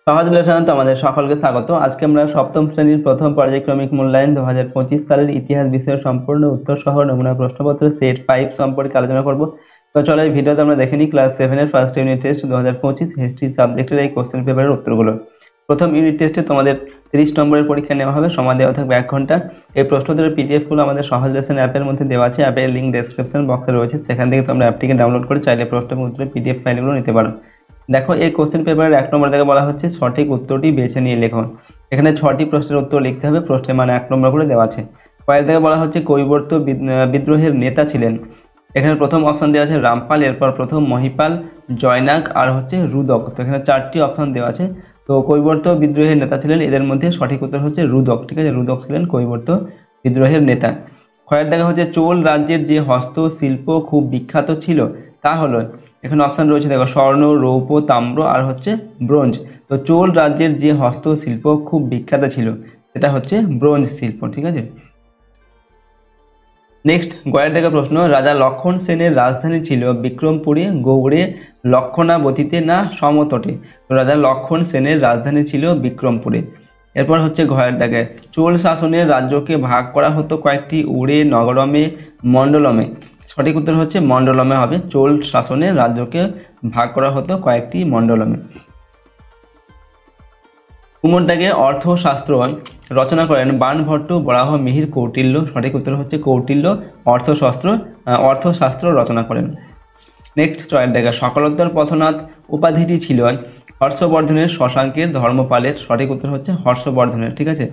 সহজ লেসনে আমাদের সকলকে স্বাগত। আজকে আমরা সপ্তম শ্রেণীর প্রথম পর্যায়ক্রমিক মূল্যায়ন 2025 সালের ইতিহাস বিষয়ের সম্পূর্ণ উত্তর সহ নমুনা প্রশ্নপত্র সেট 5 সম্পর্কে আলোচনা করব। তো চলো এই ভিডিওতে আমরা দেখে নিই ক্লাস 7 এর ফার্স্ট ইউনিট টেস্ট 2025 হিস্ট্রি সাবজেক্টের এই কোশ্চেন পেপারের উত্তরগুলো। প্রথম ইউনিট টেস্টে তোমাদের 30 নম্বরের পরীক্ষা নেওয়া হবে, সময় দেওয়া থাকবে 1 ঘন্টা। এই প্রশ্নোত্তরের পিডিএফগুলো আমাদের সহজ লেসন অ্যাপের মধ্যে দেওয়া আছে, অ্যাপের লিঙ্ক ডেসক্রিপশন বক্সে রয়েছে, সেখান থেকে তোমরা অ্যাপটিকে ডাউনলোড করে চাইলে প্রশ্ন এবং উত্তরের পিডিএফ ফাইলগুলো নিতে পারো। দেখো এই কোশ্চেন পেপারের 1 নম্বর থেকে বলা হচ্ছে সঠিক উত্তরটি বেছে নিয়ে লেখো। এখানে 6টি প্রশ্নের উত্তর লিখতে হবে, প্রশ্নের মানে 1 নম্বর করে দেওয়া আছে। পরের থেকে বলা হচ্ছে কৈবর্ত বিদ্রোহের নেতা ছিলেন। এখানে প্রথম অপশন দেওয়া আছে রামপাল, এরপর প্রথম মহিপাল, জয়নাগ আর হচ্ছে রুদক। তো এখানে 4টি অপশন দেওয়া আছে। তো কৈবর্ত বিদ্রোহের নেতা ছিলেন, এদের মধ্যে সঠিক উত্তর হচ্ছে রুদক। ঠিক আছে, রুদক ছিলেন কৈবর্ত বিদ্রোহের নেতা। ক্ষয়ের দেখা হচ্ছে চোল রাজ্যের যে হস্তশিল্প খুব বিখ্যাত ছিল তা হলো, এখানে অপশান রয়েছে দেখো স্বর্ণ, রৌপ্য, তাম্র আর হচ্ছে ব্রোঞ্জ। তো চোল রাজ্যের যে হস্তশিল্প খুব বিখ্যাত ছিল সেটা হচ্ছে ব্রোঞ্জ শিল্প। ঠিক আছে, নেক্সট গয়ের দেখা প্রশ্ন, রাজা লক্ষণ সেনের রাজধানী ছিল বিক্রমপুরে, গৌড়ে, লক্ষণাবতীতে না সমতটে। তো রাজা লক্ষণ সেনের রাজধানী ছিল বিক্রমপুরে। এরপর হচ্ছে ঘয়ের দাগে চোল শাসনের রাজ্যকে ভাগ করা হতো কয়েকটি উড়ে, নগরমে, মণ্ডলমে। সঠিক উত্তর হচ্ছে মণ্ডলমে হবে। চোল শাসনের রাজ্যকে ভাগ করা হতো কয়েকটি মণ্ডলমে। কুমোর দাগে অর্থশাস্ত্র রচনা করেন বাণভট্ট, বরাহ, মিহির, কৌটিল্য। সঠিক উত্তর হচ্ছে কৌটিল্য অর্থশাস্ত্র রচনা করেন। নেক্সট চয়ের দাগে সকলোত্তর পথনাথ উপাধিটি ছিল হর্ষবর্ধনের, শশাঙ্কের, ধর্মপালের। সঠিক উত্তর হচ্ছে হর্ষবর্ধনের। ঠিক আছে,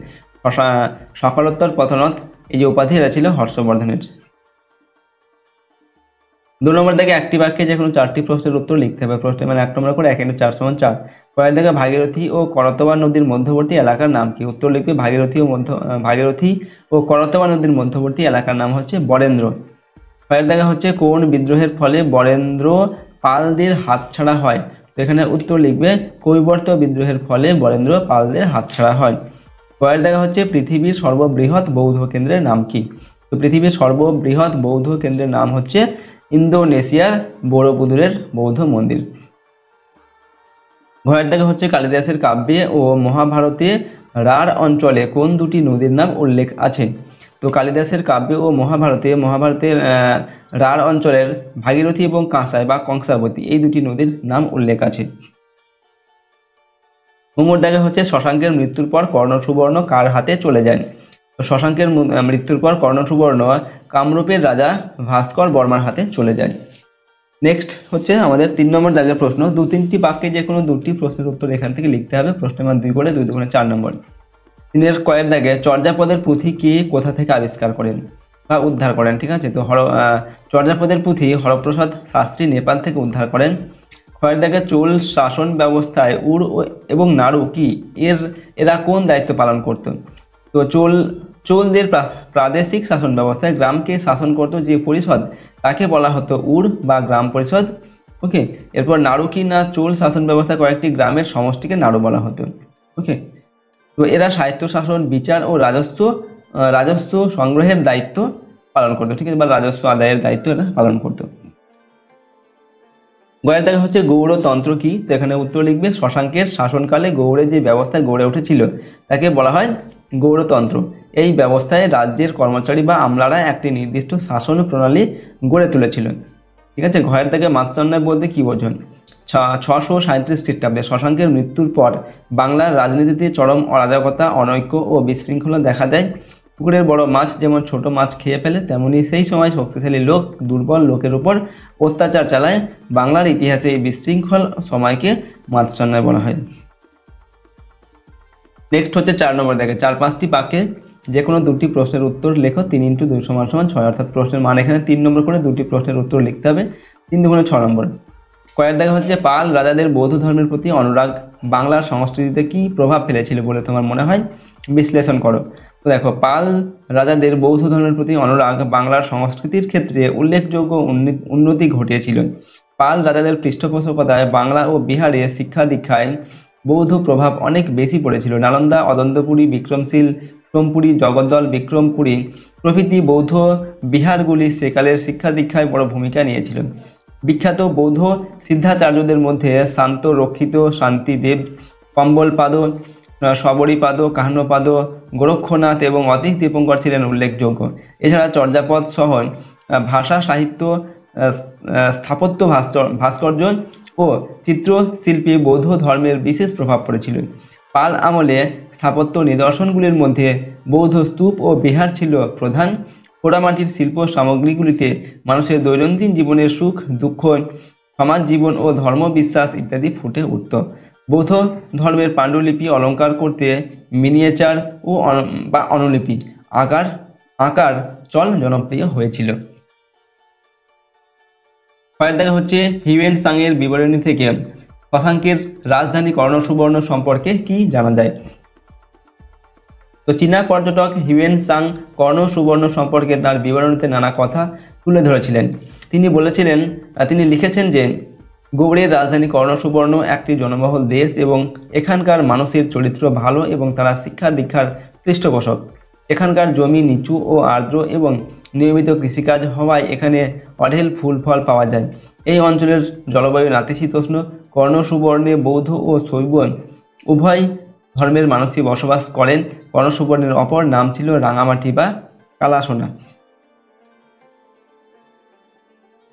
সকলোত্তর পথনাথ এই যে উপাধি এটা ছিল হর্ষবর্ধনের। 2 নম্বর থেকে একটি বাক্যে যে কোনো 4টি প্রশ্নের উত্তর লিখতে হবে। প্রশ্নের মানে 1 নম্বর করে 1 × 4 = 4। পরের থেকে ভাগীরথী ও করতোয়া নদীর মধ্যবর্তী এলাকার নাম কি? উত্তর লিখবে ভাগীরথী ও করতোয়া নদীর মধ্যবর্তী এলাকার নাম হচ্ছে বরেন্দ্র। পরের দেখা হচ্ছে কোন বিদ্রোহের ফলে বরেন্দ্র পালদের হাতছাড়া হয়? তো এখানে উত্তর লিখবে কৈবর্ত বিদ্রোহের ফলে বরেন্দ্র পালদের হাতছাড়া হয়। পরের দেখা হচ্ছে পৃথিবীর সর্ববৃহৎ বৌদ্ধ কেন্দ্রের নাম কি? তো পৃথিবীর সর্ববৃহৎ বৌদ্ধ কেন্দ্রের নাম হচ্ছে ইন্দোনেশিয়ার বড়বুদুরের বৌদ্ধ মন্দির। ঘয়ের দেখা হচ্ছে কালিদাসের কাব্যে ও মহাভারতে রাঢ় অঞ্চলে কোন দুটি নদীর নাম উল্লেখ আছে? তো কালিদাসের কাব্যে ও মহাভারতের রাঢ় অঞ্চলের ভাগীরথী এবং কাঁসাই বা কংসাবতী এই দুটি নদীর নাম উল্লেখ আছে। মুমুর দেখা হচ্ছে শশাঙ্কের মৃত্যুর পর কর্ণসুবর্ণ কার হাতে চলে যায়? তো শশাঙ্কের মৃত্যুর পর কর্ণসুবর্ণ কামরূপের রাজা ভাস্কর বর্মার হাতে চলে যায়। নেক্সট হচ্ছে আমাদের 3 নম্বর দাগের প্রশ্ন, 2-3টি বাক্যে যে কোনো 2টি প্রশ্নের উত্তর এখান থেকে লিখতে হবে। প্রশ্নের মান 2 করে 2 × 4 নম্বর। 3 কয়ের দাগে চর্যাপদের পুঁথি কে কোথা থেকে আবিষ্কার করেন বা উদ্ধার করেন? ঠিক আছে, তো চর্যাপদের পুঁথি হরপ্রসাদ শাস্ত্রী নেপাল থেকে উদ্ধার করেন। ক্ষয়ের দাগে চোল শাসন ব্যবস্থায় উড় এবং নাড়ু কি এরা কোন দায়িত্ব পালন করত? তো চোলদের প্রাদেশিক শাসন ব্যবস্থায় গ্রামকে শাসন করত যে পরিষদ তাকে বলা হতো উড় বা গ্রাম পরিষদ। ওকে, এরপর নাড়ু কি না চোল শাসন ব্যবস্থায় কয়েকটি গ্রামের সমষ্টিকে নাড়ু বলা হতো। ওকে, তো এরা সাহিত্য শাসন, বিচার ও রাজস্ব সংগ্রহের দায়িত্ব পালন করতো। ঠিক আছে, বা রাজস্ব আদায়ের দায়িত্ব এরা পালন করতো। গয়ের দেখা হচ্ছে গৌড়তন্ত্র কি? তো এখানে উত্তর লিখবে শশাঙ্কের শাসনকালে গৌড়ের যে ব্যবস্থা গড়ে উঠেছিল তাকে বলা হয় গৌড়তন্ত্র। এই ব্যবস্থায় রাজ্যের কর্মচারী বা আমলারা একটি নির্দিষ্ট শাসন প্রণালী গড়ে তুলেছিল। ঠিক আছে, ঘয়ের থেকে মাৎস্যান্যায় বলতে কি বোঝেন? 637 খ্রিস্টাব্দে শশাঙ্কের মৃত্যুর পর বাংলার রাজনীতিতে চরম অরাজকতা, অনৈক্য ও বিশৃঙ্খলা দেখা দেয়। পুকুরের বড় মাছ যেমন ছোট মাছ খেয়ে ফেলে, তেমনি সেই সময় শক্তিশালী লোক দুর্বল লোকের উপর অত্যাচার চালায়। বাংলার ইতিহাসে এই বিশৃঙ্খল সময়কে মাৎস্যান্যায় বলা হয়। নেক্সট হচ্ছে 4 নম্বর দেখে 4-5টি বাক্যে যে কোনো 2টি প্রশ্নের উত্তর লেখো। 3 × 2 = 6, অর্থাৎ প্রশ্নের মান এখানে 3 নম্বর করে 2টি প্রশ্নের উত্তর লিখতে হবে। 3 × 2 = 6 নম্বর। কয়ের দেখা হচ্ছে পাল রাজাদের বৌদ্ধ ধর্মের প্রতি অনুরাগ বাংলার সংস্কৃতিতে কি প্রভাব ফেলেছিল বলে তোমার মনে হয়? বিশ্লেষণ করো। তো দেখো, পাল রাজাদের বৌদ্ধ ধর্মের প্রতি অনুরাগ বাংলার সংস্কৃতির ক্ষেত্রে উল্লেখযোগ্য উন্নতি ঘটিয়েছিল। পাল রাজাদের পৃষ্ঠপোষকতায় বাংলা ও বিহারে শিক্ষা দীক্ষায় বৌদ্ধ প্রভাব অনেক বেশি পড়েছিল। নালন্দা, অদন্তপুরী, বিক্রমশীল, সোমপুরী, জগদ্দল, বিক্রমপুরী প্রভৃতি বৌদ্ধ বিহারগুলি সেকালের শিক্ষা দীক্ষায় বড় ভূমিকা নিয়েছিল। বিখ্যাত বৌদ্ধ সিদ্ধাচার্যদের মধ্যে শান্ত রক্ষিত, শান্তিদেব কম্বলপাদ, শবরীপাদ, কাহ্নপাদ, গোরক্ষনাথ এবং অতীশ দীপঙ্কর ছিলেন উল্লেখযোগ্য। এছাড়া চর্যাপদ সহ ভাষা, সাহিত্য, স্থাপত্য, ভাস্কর্য ও চিত্রশিল্পে বৌদ্ধ ধর্মের বিশেষ প্রভাব পড়েছিল। পাল আমলে স্থাপত্য নিদর্শনগুলির মধ্যে বৌদ্ধ স্তূপ ও বিহার ছিল প্রধান। পোড়ামাটির শিল্প সামগ্রীগুলিতে মানুষের দৈনন্দিন জীবনের সুখ দুঃখ, সমাজ জীবন ও ধর্মবিশ্বাস ইত্যাদি ফুটে উঠত। বৌদ্ধ ধর্মের পাণ্ডুলিপি অলঙ্কার করতে মিনিয়েচার ও বা অনুলিপি আকার চল জনপ্রিয় হয়েছিল। পরের দেখা হচ্ছে হিউয়েন সাংয়ের বিবরণী থেকে শশাঙ্কের রাজধানী কর্ণসুবর্ণ সম্পর্কে কি জানা যায়। তো চীনা পর্যটক হিউয়েন সাং কর্ণসুবর্ণ সম্পর্কে তার বিবরণীতে নানা কথা তুলে ধরেছিলেন। তিনি লিখেছেন যে গৌড়ের রাজধানী কর্ণসুবর্ণ একটি জনবহুল দেশ এবং এখানকার মানুষের চরিত্র ভালো এবং তারা শিক্ষা দীক্ষার পৃষ্ঠপোষক। এখানকার জমি নিচু ও আর্দ্র এবং নিয়মিত কৃষিকাজ হওয়ায় এখানে অঢেল ফুল ফল পাওয়া যায়। এই অঞ্চলের জলবায়ু নাতিশীতোষ্ণ। কর্ণসুবর্ণে বৌদ্ধ ও শৈব উভয় ধর্মের মানুষই বসবাস করেন। কর্ণসুবর্ণের অপর নাম ছিল রাঙামাটি বা কালাসোনা।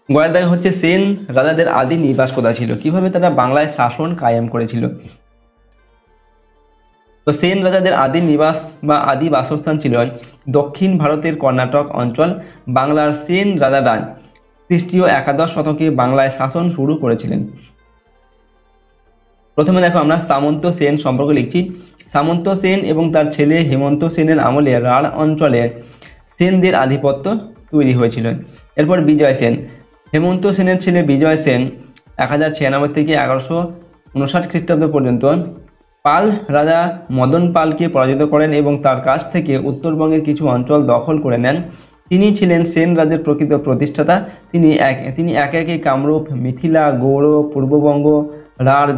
গয়ের দাগে হচ্ছে সেন রাজাদের আদি নিবাস কোথায় ছিল, কিভাবে তারা বাংলায় শাসন কায়েম করেছিল। তো সেন রাজাদের আদি নিবাস বা আদি বাসস্থান ছিল দক্ষিণ ভারতের কর্ণাটক অঞ্চল। বাংলার সেন রাজারা খ্রিস্টীয় একাদশ শতকে বাংলায় শাসন শুরু করেছিলেন। প্রথমে দেখো আমরা সামন্ত সেন সম্পর্কে লিখছি। সামন্ত সেন এবং তার ছেলে হেমন্ত সেনের আমলে রাঢ় অঞ্চলে সেনদের আধিপত্য তৈরি হয়েছিল। এরপর বিজয় সেন। হেমন্ত সেনের ছেলে বিজয় সেন 1096 থেকে 1159 খ্রিস্টাব্দ পর্যন্ত পাল রাজা মদন পালকে পরাজিত করেন এবং তার কাছ থেকে উত্তরবঙ্গের কিছু অঞ্চল দখল করে নেন। তিনি ছিলেন সেন রাজের প্রকৃত প্রতিষ্ঠাতা। তিনি একে একে কামরূপ, মিথিলা, গৌড়, পূর্ববঙ্গ, রাঢ়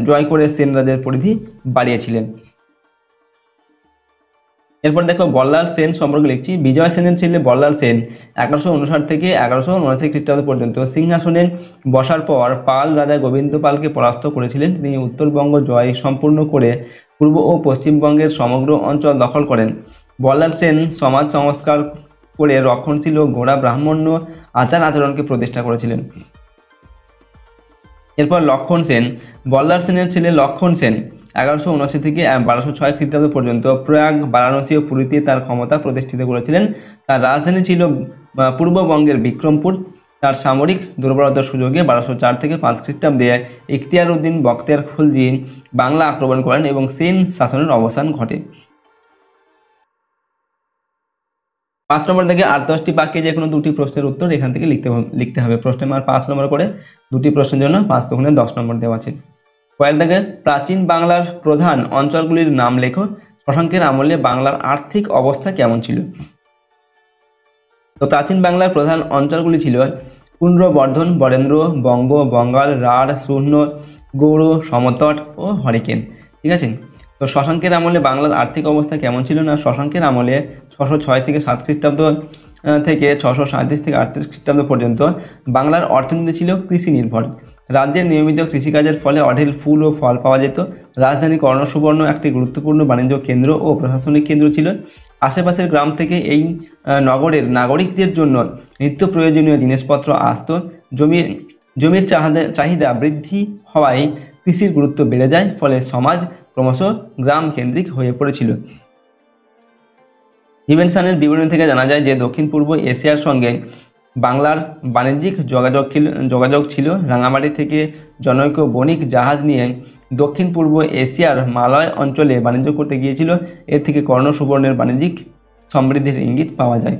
জয় করে সেন রাজের পরিধি বাড়িয়েছিলেন। এরপর দেখো বল্লাল সেন সম্পর্কে লিখছি। বিজয় সেনের ছেলে বল্লাল সেন 1159 থেকে 1179 খ্রিস্টাব্দ পর্যন্ত সিংহাসনে বসার পর পাল রাজা গোবিন্দ পালকে পরাস্ত করেছিলেন। তিনি উত্তরবঙ্গ জয় সম্পূর্ণ করে পূর্ব ও পশ্চিমবঙ্গের সমগ্র অঞ্চল দখল করেন। বল্লাল সেন সমাজ সংস্কার করে রক্ষণশীল ও গোঁড়া ব্রাহ্মণ্য আচার আচরণকে প্রতিষ্ঠা করেছিলেন। এরপর লক্ষণ সেন। বল্লাল সেনের ছেলে লক্ষণ সেন 1179 থেকে 1206 খ্রিস্টাব্দ পর্যন্ত প্রয়াগ, বারাণসী ও পুরীতে তার ক্ষমতা প্রতিষ্ঠিত করেছিলেন। তার রাজধানী ছিল পূর্ববঙ্গের বিক্রমপুর। তার সামরিক দুর্বলতার সুযোগে 1204 থেকে 5 খ্রিস্টাব্দে ইখতিয়ার উদ্দিন বখতিয়ার খুলজি বাংলা আক্রমণ করেন এবং সেন শাসনের অবসান ঘটে। 5 নম্বর থেকে 8-10টি বাক্যে যে কোনো দুটি প্রশ্নের উত্তর এখান থেকে লিখতে হবে। প্রশ্নের মান 5 নম্বর করে, দুটি প্রশ্নের জন্য 5 দুগুণে 10 নম্বর দেওয়া আছে। কয়েক দাগে প্রাচীন বাংলার প্রধান অঞ্চলগুলির নাম লেখো। শশাঙ্কের আমলে বাংলার আর্থিক অবস্থা কেমন ছিল। তো প্রাচীন বাংলার প্রধান অঞ্চলগুলি ছিল পুন্ড্রবর্ধন, বরেন্দ্র, বঙ্গ, বঙ্গাল, রাঢ়, শূন্য, গৌড়, সমতট ও হরিকেন। ঠিক আছে। তো শশাঙ্কের আমলে বাংলার আর্থিক অবস্থা কেমন ছিল না, শশাঙ্কের আমলে 606 থেকে 7 খ্রিস্টাব্দ থেকে 637 থেকে 38 খ্রিস্টাব্দ পর্যন্ত বাংলার অর্থনীতি ছিল কৃষি নির্ভর। রাজ্যের নিয়মিত কৃষিকাজের ফলে অঢেল ফুল ও ফল পাওয়া যেত। রাজধানী কর্ণসুবর্ণ একটি গুরুত্বপূর্ণ বাণিজ্য কেন্দ্র ও প্রশাসনিক কেন্দ্র ছিল। আশেপাশের গ্রাম থেকে এই নগরের নাগরিকদের জন্য নিত্য প্রয়োজনীয় জিনিসপত্র আসত। জমির চাহিদা বৃদ্ধি হওয়ায় কৃষির গুরুত্ব বেড়ে যায়, ফলে সমাজ ক্রমশ গ্রাম কেন্দ্রিক হয়ে পড়েছিল। হিউয়েন সাংয়ের বিবরণী থেকে জানা যায় যে দক্ষিণ পূর্ব এশিয়ার সঙ্গে বাংলার বাণিজ্যিক যোগাযোগ ছিল। রাঙামাটি থেকে জনৈক বণিক জাহাজ নিয়ে দক্ষিণ পূর্ব এশিয়ার মালয় অঞ্চলে বাণিজ্য করতে গিয়েছিল। এর থেকে কর্ণসুবর্ণের বাণিজ্যিক সমৃদ্ধির ইঙ্গিত পাওয়া যায়।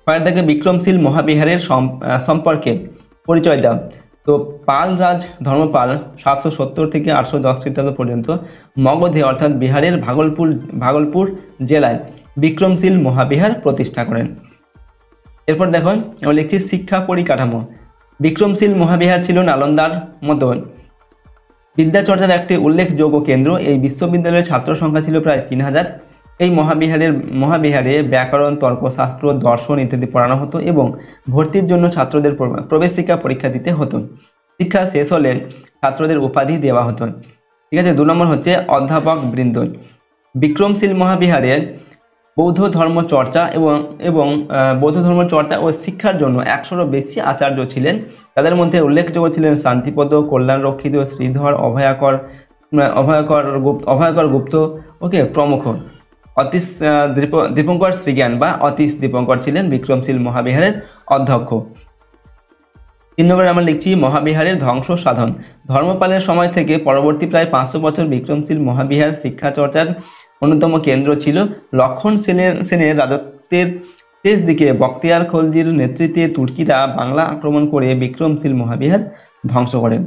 পরের থেকে বিক্রমশীল মহাবিহারের সম্পর্কে পরিচয় দাও। তো পাল রাজ ধর্মপাল 770 থেকে 810 খ্রিস্টাব্দ পর্যন্ত মগধে অর্থাৎ বিহারের ভাগলপুর জেলায় বিক্রমশীল মহাবিহার প্রতিষ্ঠা করেন। এরপর দেখো আমরা লিখছি শিক্ষা পরিকাঠামো। বিক্রমশীল মহাবিহার ছিল নালন্দার মতো বিদ্যাচর্চার একটি উল্লেখযোগ্য কেন্দ্র। এই বিশ্ববিদ্যালয়ের ছাত্র সংখ্যা ছিল প্রায় 3000। এই মহাবিহারে ব্যাকরণ, তর্কশাস্ত্র, দর্শন ইত্যাদি পড়ানো হতো এবং ভর্তির জন্য ছাত্রদের প্রবেশিকা পরীক্ষা দিতে হতো। শিক্ষা শেষ হলে ছাত্রদের উপাধি দেওয়া হতো। ঠিক আছে, 2 নম্বর হচ্ছে অধ্যাপক বৃন্দ। বিক্রমশীল মহাবিহারে বৌদ্ধ ধর্ম চর্চা এবং বৌদ্ধ ধর্ম চর্চা ও শিক্ষার জন্য 100-রও বেশি আচার্য ছিলেন। তাদের মধ্যে উল্লেখযোগ্য ছিলেন শান্তিপদ, কল্যাণরক্ষিত, শ্রীধর, অভয়কর গুপ্ত, ওকে, প্রমুখ। অতীশ দীপঙ্কর শ্রীজ্ঞান বা অতীশ দীপঙ্কর ছিলেন বিক্রমশীল মহাবিহারের অধ্যক্ষ। 3 নম্বরে আমরা লিখছি মহাবিহারের ধ্বংস সাধন। ধর্মপালের সময় থেকে পরবর্তী প্রায় 500 বছর বিক্রমশীল মহাবিহার শিক্ষা চর্চার অন্যতম কেন্দ্র ছিল। লক্ষণ সেনের রাজত্বের শেষ দিকে বখতিয়ার খলজির নেতৃত্বে তুর্কিরা বাংলা আক্রমণ করে বিক্রমশীল মহাবিহার ধ্বংস করেন।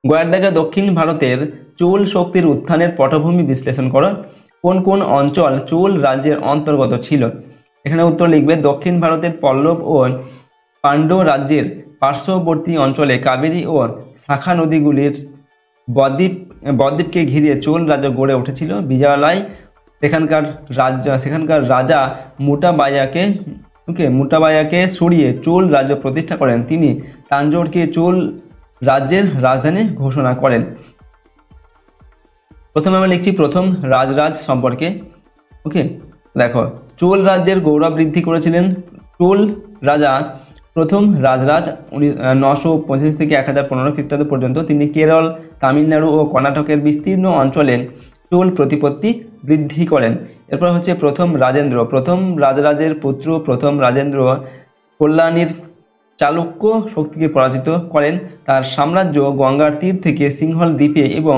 গয়ের দাগে দক্ষিণ ভারতের চোল শক্তির উত্থানের পটভূমি বিশ্লেষণ করো। কোন কোন অঞ্চল চোল রাজ্যের অন্তর্গত ছিল? এখানে উত্তর লিখবে দক্ষিণ ভারতের পল্লব ও পাণ্ড্য রাজ্যের পার্শ্ববর্তী অঞ্চলে কাবেরী ও শাখা নদীগুলির বদ্বীপকে ঘিরে চোল রাজ্য গড়ে উঠেছিল। বিজয়ালয় সেখানকার রাজা মুটাবায়াকে সরিয়ে চোল রাজ্য প্রতিষ্ঠা করেন। তিনি তাঞ্জোরকে চোল রাজ্যের রাজধানী ঘোষণা করেন। প্রথমে আমরা লিখছি প্রথম রাজরাজ সম্পর্কে। ওকে, দেখো, চোল রাজ্যের গৌরব বৃদ্ধি করেছিলেন চোল রাজা প্রথম রাজরাজ 985 থেকে 1015 খ্রিস্টাব্দ পর্যন্ত। তিনি কেরল, তামিলনাড়ু ও কর্ণাটকের বিস্তীর্ণ অঞ্চলে চোল প্রতিপত্তি বৃদ্ধি করেন। এরপর হচ্ছে প্রথম রাজেন্দ্র। প্রথম রাজরাজের পুত্র প্রথম রাজেন্দ্র কল্যাণীর চালুক্য শক্তিকে পরাজিত করেন। তার সাম্রাজ্য গঙ্গার তীর থেকে সিংহল দ্বীপে এবং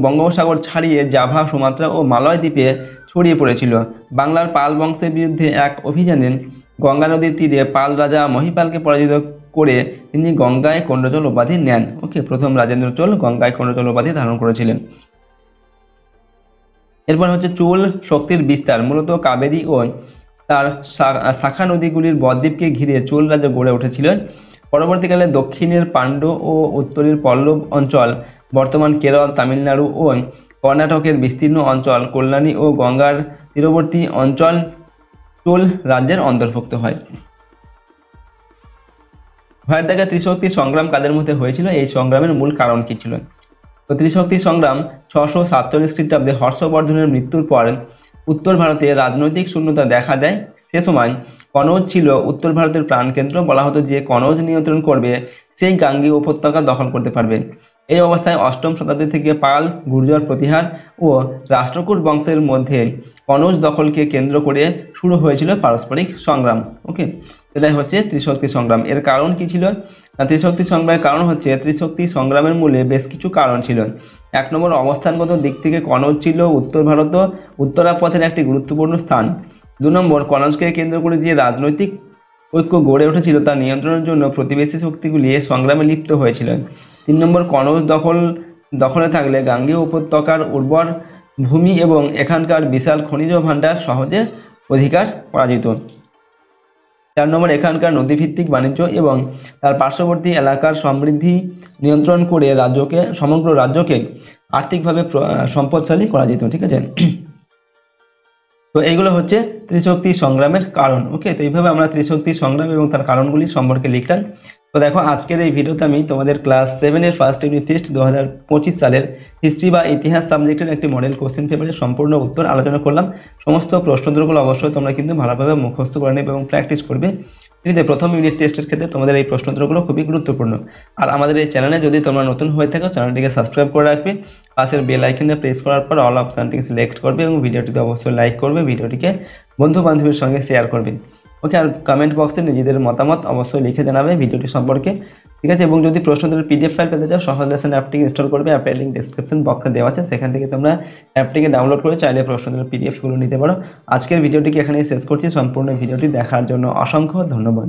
বঙ্গোপসাগর ছাড়িয়ে জাভা, সুমাত্রা ও মালয় দ্বীপে ছড়িয়ে পড়েছিল। বাংলার পাল বংশের বিরুদ্ধে এক অভিযানে গঙ্গা নদীর তীরে পাল রাজা মহিপালকে পরাজিত করে তিনি গঙ্গায় কোন্ডচল উপাধি নেন। ওকে, প্রথম রাজেন্দ্র চোল গঙ্গায় কোন্ডচল উপাধি ধারণ করেছিলেন। এরপর হচ্ছে চোল শক্তির বিস্তার। মূলত কাবেরী ও তার শাখা নদীগুলির বদ্বীপকে ঘিরে চোল রাজ্য গড়ে উঠেছিল। পরবর্তীকালে দক্ষিণের পাণ্ড্য ও উত্তরের পল্লব অঞ্চল, বর্তমান কেরল, তামিলনাড়ু ও কর্ণাটকের বিস্তীর্ণ অঞ্চল, কল্যাণী ও গঙ্গার তীরবর্তী অঞ্চল চোল রাজ্যের অন্তর্ভুক্ত হয়। ভয়ের দাগে ত্রিশক্তি সংগ্রাম কাদের মধ্যে হয়েছিল? এই সংগ্রামের মূল কারণ কী ছিল? তো ত্রিশক্তি সংগ্রাম 647 খ্রিস্টাব্দে হর্ষবর্ধনের মৃত্যুর পর উত্তর ভারতে রাজনৈতিক শূন্যতা দেখা দেয়। সে সময় কনৌজ ছিল উত্তর ভারতের প্রাণকেন্দ্র। বলা হতো যে কনৌজ নিয়ন্ত্রণ করবে সেই গাঙ্গেয় উপত্যকা দখল করতে পারবে। এই অবস্থায় 8ম শতাব্দী থেকে পাল, গুর্জর প্রতিহার ও রাষ্ট্রকূট বংশের মধ্যে কনৌজ দখলকে কেন্দ্র করে শুরু হয়েছিল পারস্পরিক সংগ্রাম। ওকে, এটাই হচ্ছে ত্রিশক্তি সংগ্রাম। এর কারণ কি ছিল? ত্রিশক্তি সংগ্রামের কারণ হচ্ছে ত্রিশক্তি সংগ্রামের মূলে বেশ কিছু কারণ ছিল। 1 নম্বর, অবস্থানগত দিক থেকে কনৌজ ছিল উত্তর ভারত উত্তরাপথের একটি গুরুত্বপূর্ণ স্থান। 2 নম্বর, কনৌজকে কেন্দ্র করে যে রাজনৈতিক ঐক্য গড়ে উঠেছিল তা নিয়ন্ত্রণের জন্য প্রতিবেশী শক্তিগুলি সংগ্রামে লিপ্ত হয়েছিল। 3 নম্বর, কনৌজ দখলে থাকলে গাঙ্গেয় উপত্যকার উর্বর ভূমি এবং এখানকার বিশাল খনিজ ভাণ্ডার সহজে অধিকার করা যেত। 4 নম্বর, এখানকার নদীভিত্তিক বাণিজ্য এবং তার পার্শ্ববর্তী এলাকার সমৃদ্ধি নিয়ন্ত্রণ করে সমগ্র রাজ্যকে আর্থিকভাবে সম্পদশালী করা যেত। ঠিক আছে, তো এইগুলো হচ্ছে ত্রিশক্তি সংগ্রামের কারণ। ওকে, তো এইভাবে আমরা ত্রিশক্তি সংগ্রাম এবং তার কারণগুলি সম্পর্কে লিখলাম। তো দেখো, আজকের এই ভিডিওতে আমি তোমাদের ক্লাস 7-এর ফার্স্ট ইউনিট টেস্ট 2025 সালের হিস্ট্রি বা ইতিহাস সাবজেক্টের একটি মডেল কোশ্চেন পেপারের সম্পূর্ণ উত্তর আলোচনা করলাম। সমস্ত প্রশ্নোত্তরগুলো অবশ্যই তোমরা কিন্তু ভালোভাবে মুখস্থ করে নেবে এবং প্র্যাকটিস করবে। ঠিক আছে, প্রথম ইউনিট টেস্টের ক্ষেত্রে তোমাদের এই প্রশ্নোত্তরগুলো খুবই গুরুত্বপূর্ণ। আর আমাদের এই চ্যানেলে যদি তোমরা নতুন হয়ে থাকো, চ্যানেলটিকে সাবস্ক্রাইব করে রাখবে। পাশের বেল আইকনে প্রেস করার পর অল অপশানটিকে সিলেক্ট করবে এবং ভিডিওটিতে অবশ্যই লাইক করবে, ভিডিওটিকে বন্ধু বান্ধবীর সঙ্গে শেয়ার করবে। ওকে, আর কমেন্ট বক্সে নিজেদের মতামত অবশ্যই লিখে জানাবে ভিডিওটি সম্পর্কে। ঠিক আছে, এবং যদি প্রশ্নোত্তরের পিডিএফ ফাইল পেতে চাও, সহজ লেসন অ্যাপটিকে ইনস্টল করবে। অ্যাপের লিঙ্ক ডেসক্রিপশন বক্সে দেওয়া আছে, সেখান থেকে তোমরা অ্যাপটিকে ডাউনলোড করে চাইলে প্রশ্নোত্তরের পিডিএফগুলো নিতে পারো। আজকের ভিডিওটিকে এখানেই শেষ করছি। সম্পূর্ণ ভিডিওটি দেখার জন্য অসংখ্য ধন্যবাদ।